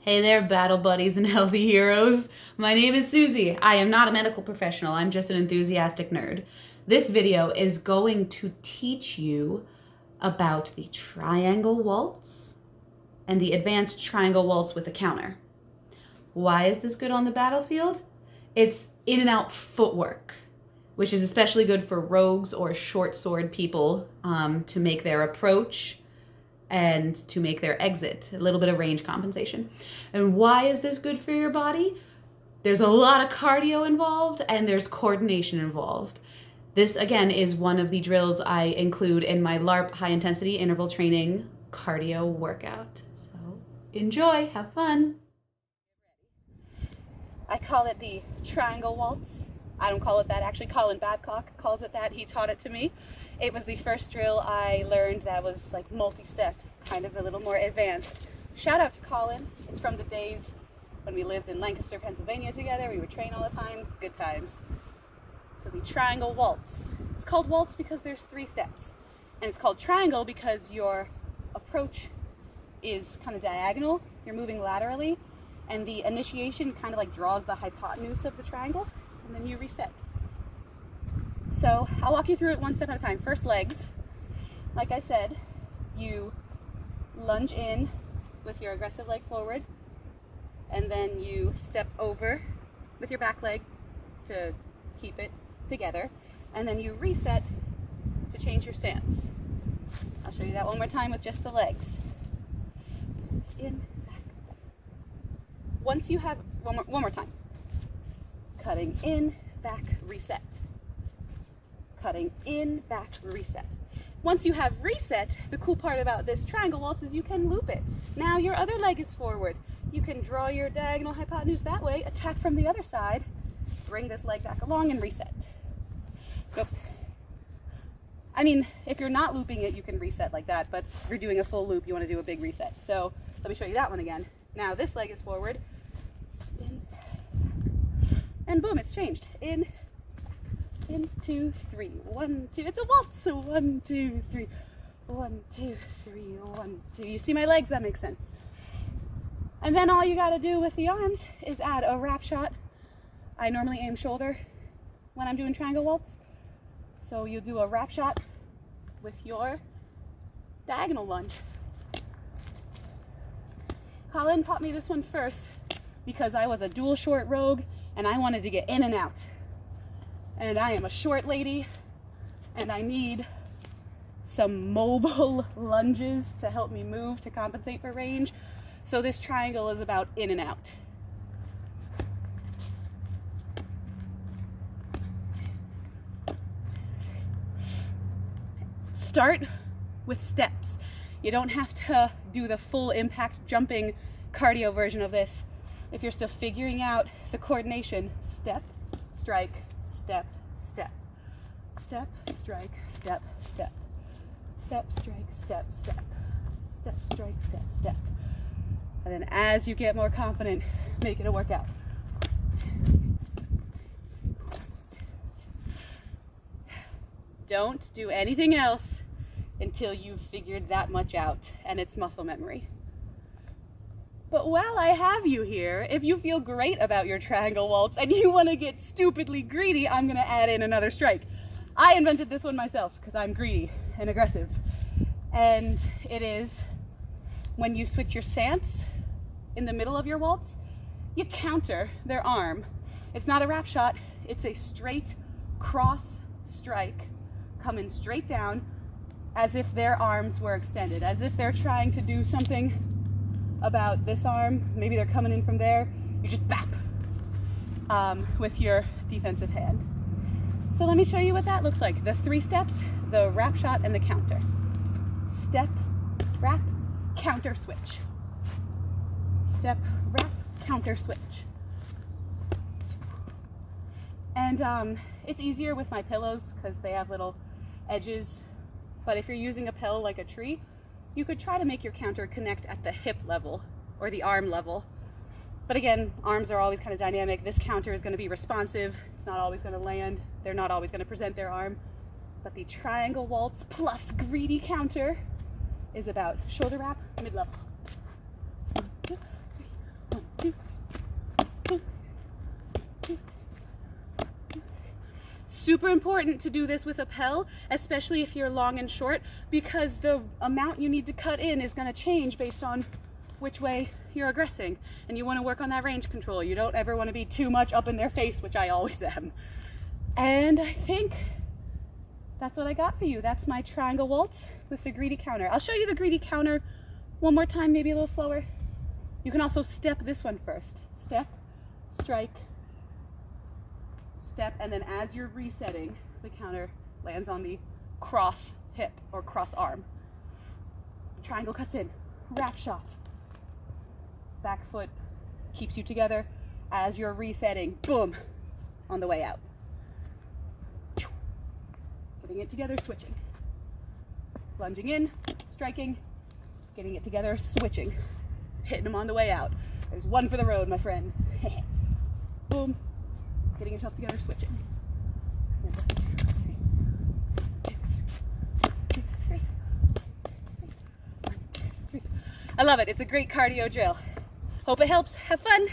Hey there, battle buddies and healthy heroes. My name is Susie. I am not a medical professional. I'm just an enthusiastic nerd. This video is going to teach you about the triangle waltz and the advanced triangle waltz with a counter. Why is this good on the battlefield? It's in and out footwork, which is especially good for rogues or short sword people to make their approach and to make their exit, a little bit of range compensation. And why is this good for your body? There's a lot of cardio involved and there's coordination involved. This, again, is one of the drills I include in my LARP high intensity interval training cardio workout. So enjoy, have fun. I call it the triangle waltz. I don't call it that, actually. Collin calls it that. He taught it to me. It was the first drill I learned that was like multi-step, kind of a little more advanced. Shout out to Collin. It's from the days when we lived in Lancaster, Pennsylvania together. We would train all the time. Good times. So the triangle waltz. It's called waltz because there's 3 steps. And it's called triangle because your approach is kind of diagonal. You're moving laterally. And the initiation kind of like draws the hypotenuse of the triangle. And then you reset. So I'll walk you through it one step at a time. First, legs. Like I said, you lunge in with your aggressive leg forward, and then you step over with your back leg to keep it together, and then you reset to change your stance. I'll show you that one more time with just the legs. In, back. Once you have, one more time. Cutting in, back, reset. Cutting in, back, reset. Once you have reset, the cool part about this triangle waltz is you can loop it. Now your other leg is forward. You can draw your diagonal hypotenuse that way, attack from the other side, bring this leg back along and reset. Go. I mean, if you're not looping it, you can reset like that, but if you're doing a full loop, you want to do a big reset. So let me show you that one again. Now this leg is forward. In, and boom, it's changed. In, 2, 3, 1, 2. It's a waltz. So 1, 2, 3, 1, 2, 3, 1, 2. You see my legs? That makes sense. And then all you got to do with the arms is add a wrap shot. I normally aim shoulder when I'm doing triangle waltz. So you do a wrap shot with your diagonal lunge. Collin taught me this one first because I was a dual short rogue and I wanted to get in and out. And I am a short lady, and I need some mobile lunges to help me move to compensate for range. So this triangle is about in and out. Start with steps. You don't have to do the full impact jumping cardio version of this. If you're still figuring out the coordination, step, strike, step, step, step, strike, step, step, step, strike, step, step, step, strike, step, step. And then as you get more confident, make it a workout. Don't do anything else until you've figured that much out and it's muscle memory. But while I have you here, if you feel great about your triangle waltz and you want to get stupidly greedy, I'm going to add in another strike. I invented this one myself because I'm greedy and aggressive. And it is when you switch your stance in the middle of your waltz, you counter their arm. It's not a wrap shot, it's a straight cross strike coming straight down as if their arms were extended, as if they're trying to do something about this arm, maybe they're coming in from there, you just bap with your defensive hand. So let me show you what that looks like. The 3 steps, the wrap shot and the counter. Step, wrap, counter, switch. Step, wrap, counter, switch. And it's easier with my pillows because they have little edges, but if you're using a pillow like a tree, you could try to make your counter connect at the hip level or the arm level. But again, arms are always kind of dynamic. This counter is going to be responsive. It's not always going to land. They're not always going to present their arm. But the triangle waltz plus greedy counter is about shoulder wrap, mid-level. 1, 2, 3, Super important to do this with a pel, especially if you're long and short, because the amount you need to cut in is going to change based on which way you're aggressing. And you want to work on that range control. You don't ever want to be too much up in their face, which I always am. And I think that's what I got for you. That's my triangle waltz with the greedy counter. I'll show you the greedy counter one more time, maybe a little slower. You can also step this one first. Step, strike, step, and then as you're resetting, the counter lands on the cross hip or cross arm. Triangle cuts in, wrap shot. Back foot keeps you together as you're resetting, boom, on the way out. Getting it together, switching. Lunging in, striking, getting it together, switching. Hitting them on the way out. There's one for the road, my friends. Boom. Getting yourself together, switching. 1, 2, 3. 1, 2, 3. I love it. It's a great cardio drill. Hope it helps. Have fun.